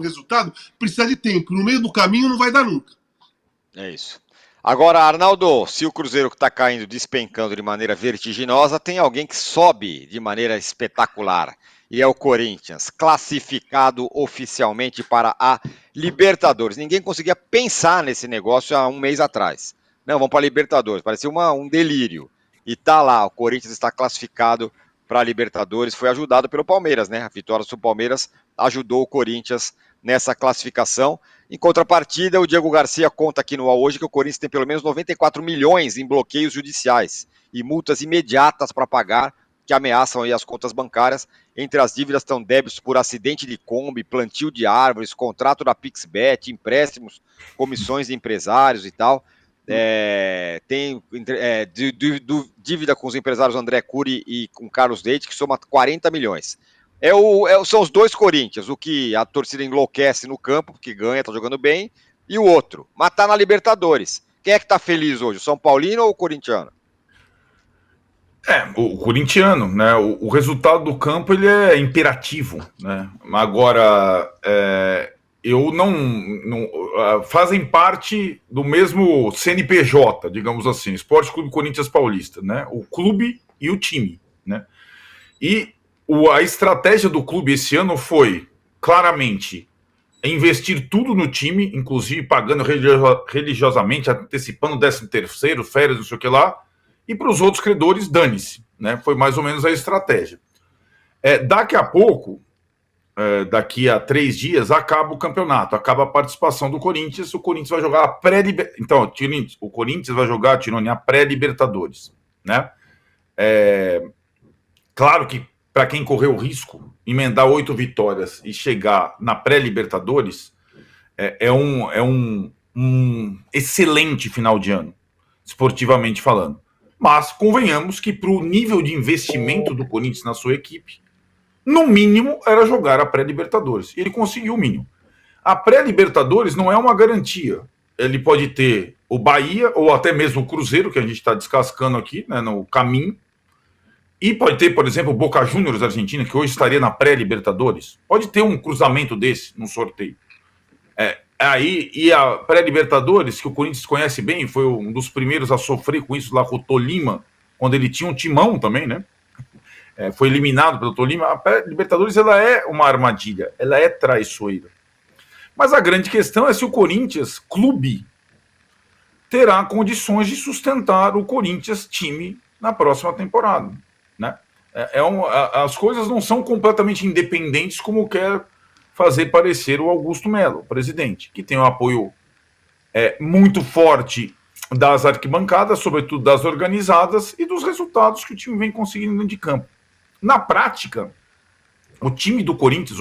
resultado, precisa de tempo. No meio do caminho não vai dar nunca. É isso. Agora, Arnaldo, se o Cruzeiro que está caindo, despencando de maneira vertiginosa, tem alguém que sobe de maneira espetacular. E é o Corinthians, classificado oficialmente para a Libertadores. Ninguém conseguia pensar nesse negócio há um mês atrás. Não, vamos para a Libertadores. Parecia um delírio. E tá lá, o Corinthians está classificado para a Libertadores. Foi ajudado pelo Palmeiras, né? A vitória do Palmeiras ajudou o Corinthians nessa classificação. Em contrapartida, o Diego Garcia conta aqui no UOL hoje que o Corinthians tem pelo menos 94 milhões em bloqueios judiciais e multas imediatas para pagar que ameaçam aí as contas bancárias. Entre as dívidas estão débitos por acidente de Kombi, plantio de árvores, contrato da PixBet, empréstimos, comissões de empresários e tal. Tem dívida com os empresários André Cury e com Carlos Leite, que soma 40 milhões. São os dois Corinthians, o que a torcida enlouquece no campo, porque ganha, tá jogando bem, e o outro, mas tá na Libertadores. Quem é que tá feliz hoje, o São Paulino ou o corintiano? O corintiano, né? O resultado do campo ele é imperativo, né? Agora, eu não fazem parte do mesmo CNPJ, digamos assim, Esporte Clube Corinthians Paulista, né? O clube e o time, né? E a estratégia do clube esse ano foi, claramente, investir tudo no time, inclusive pagando religiosamente, antecipando 13º, férias, não sei o que lá, e para os outros credores, dane-se. Né? Foi mais ou menos a estratégia. Daqui a pouco, daqui a 3 dias, acaba o campeonato, acaba a participação do Corinthians, o Corinthians vai jogar a pré-Libertadores. Então, o Corinthians vai jogar, Tironi, a pré-Libertadores. Né? Claro que para quem correu o risco, emendar 8 vitórias e chegar na pré-Libertadores é um excelente final de ano, esportivamente falando. Mas convenhamos que para o nível de investimento do Corinthians na sua equipe, no mínimo era jogar a pré-Libertadores. E ele conseguiu o mínimo. A pré-Libertadores não é uma garantia. Ele pode ter o Bahia ou até mesmo o Cruzeiro, que a gente está descascando aqui, né, no caminho. E pode ter, por exemplo, o Boca Juniors da Argentina, que hoje estaria na pré-Libertadores. Pode ter um cruzamento desse no sorteio. E a pré-Libertadores, que o Corinthians conhece bem, foi um dos primeiros a sofrer com isso lá com o Tolima, quando ele tinha um timão também, né? Foi eliminado pelo Tolima. A pré-Libertadores ela é uma armadilha, ela é traiçoeira. Mas a grande questão é se o Corinthians, clube, terá condições de sustentar o Corinthians time na próxima temporada. Né? As coisas não são completamente independentes como quer fazer parecer o Augusto Melo, o presidente, que tem um apoio muito forte das arquibancadas, sobretudo das organizadas, e dos resultados que o time vem conseguindo dentro de campo. Na prática, o time do Corinthians,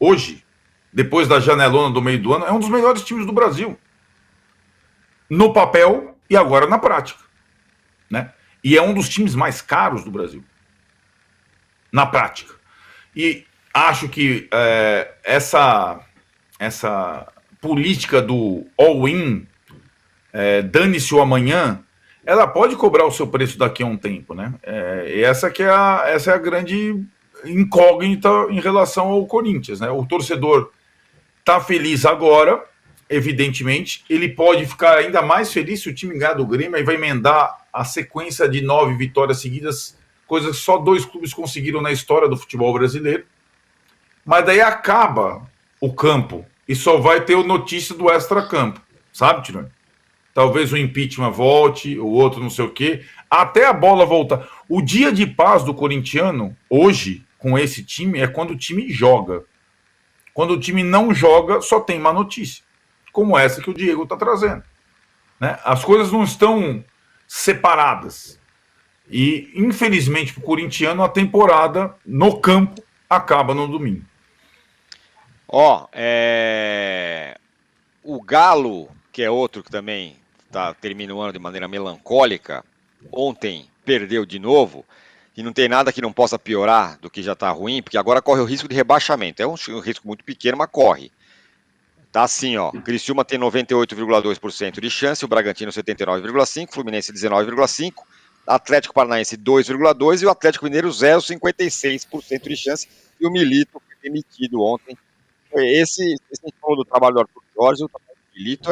hoje, depois da janelona do meio do ano, é um dos melhores times do Brasil. No papel e agora na prática. Né? E é um dos times mais caros do Brasil. Na prática. E acho que essa política do all-in, dane-se o amanhã, ela pode cobrar o seu preço daqui a um tempo. Né? E essa é a grande incógnita em relação ao Corinthians. Né? O torcedor está feliz agora, evidentemente. Ele pode ficar ainda mais feliz se o time ganhar do Grêmio e vai emendar a sequência de 9 vitórias seguidas, coisa que só 2 clubes conseguiram na história do futebol brasileiro. Mas daí acaba o campo e só vai ter notícia do extra-campo. Sabe, Tironi? Talvez o impeachment volte, o outro não sei o quê. Até a bola voltar. O dia de paz do corintiano, hoje, com esse time, é quando o time joga. Quando o time não joga, só tem má notícia. Como essa que o Diego está trazendo. Né? As coisas não estão separadas. E, infelizmente, para o corintiano, a temporada no campo acaba no domingo. O Galo, que é outro que também termina o ano de maneira melancólica, ontem perdeu de novo, e não tem nada que não possa piorar do que já está ruim, porque agora corre o risco de rebaixamento. É um risco muito pequeno, mas corre. Tá assim, ó. Criciúma tem 98,2% de chance, o Bragantino 79,5%, Fluminense 19,5%, Atlético Paranaense 2,2% e o Atlético Mineiro 0,56% de chance. E o Milito foi demitido ontem esse do trabalho do Arthur Jorge, o trabalho do Milito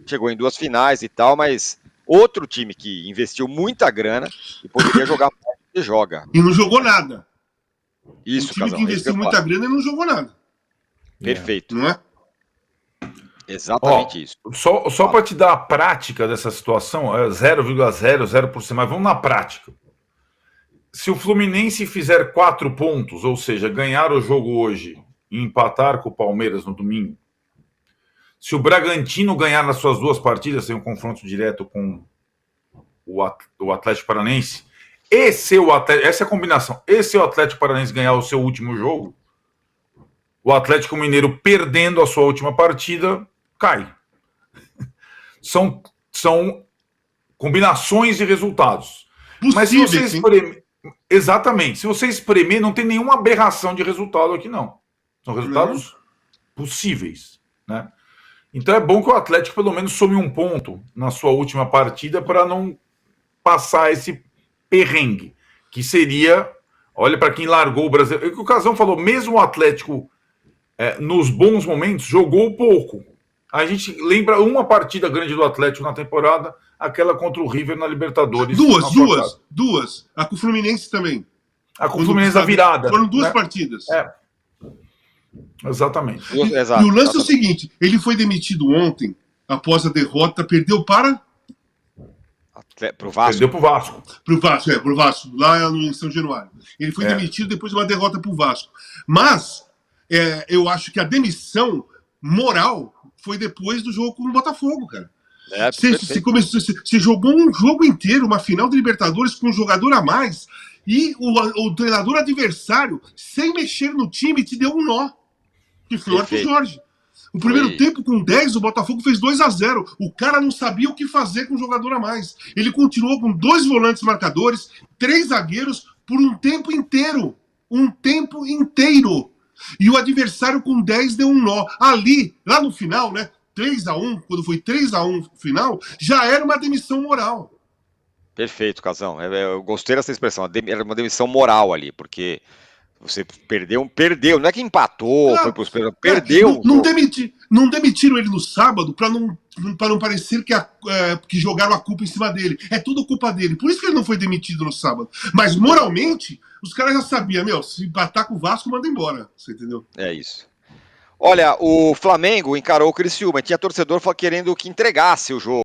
chegou em 2 finais e tal, mas outro time que investiu muita grana e poderia jogar mais do que joga. E não jogou nada. Isso, o time Casão, que investiu muita grana e não jogou nada. Perfeito. Não é? Exatamente isso. Só para te dar a prática dessa situação, é 0,00%, mas vamos na prática. Se o Fluminense fizer 4 pontos, ou seja, ganhar o jogo hoje e empatar com o Palmeiras no domingo, se o Bragantino ganhar nas suas 2 partidas, tem um confronto direto com o Atlético Paranaense, essa é a combinação. Se o Atlético Paranaense ganhar o seu último jogo, o Atlético Mineiro perdendo a sua última partida, cai. São combinações de resultados. Mas se você espremer... Exatamente. Se você espremer, não tem nenhuma aberração de resultado aqui, não. São resultados possíveis, né? Então é bom que o Atlético pelo menos some um ponto na sua última partida para não passar esse perrengue, que seria, olha, para quem largou o Brasil, é o que o Casão falou, mesmo o Atlético nos bons momentos jogou pouco. A gente lembra uma partida grande do Atlético na temporada, aquela contra o River na Libertadores. Duas. A com o Fluminense também. A com o Fluminense da virada. Foram 2 partidas. Exatamente. E o lance é o seguinte, ele foi demitido ontem, após a derrota, perdeu para... Pro Vasco. Perdeu pro Vasco. Pro Vasco, lá em São Januário. Ele foi demitido depois de uma derrota pro Vasco. Mas, eu acho que a demissão moral foi depois do jogo com o Botafogo, cara. Você jogou um jogo inteiro, uma final de Libertadores com um jogador a mais, e o treinador adversário, sem mexer no time, te deu um nó. Que foi o Arthur Jorge. O primeiro tempo, com 10, o Botafogo fez 2-0. O cara não sabia o que fazer com um jogador a mais. Ele continuou com 2 volantes marcadores, 3 zagueiros, por um tempo inteiro. Um tempo inteiro. E o adversário com 10 deu um nó. Ali, lá no final, né? 3-1, quando foi 3-1 no final, já era uma demissão moral. Perfeito, Casão. Eu gostei dessa expressão. Era uma demissão moral ali, porque você perdeu. Não é que empatou, foi pros pênaltis, perdeu. Não demitiram ele no sábado para não parecer que jogaram a culpa em cima dele. É tudo culpa dele. Por isso que ele não foi demitido no sábado. Mas moralmente, os caras já sabiam, se empatar com o Vasco, manda embora. Você entendeu? É isso. Olha, o Flamengo encarou o Criciúma. Tinha torcedor querendo que entregasse o jogo.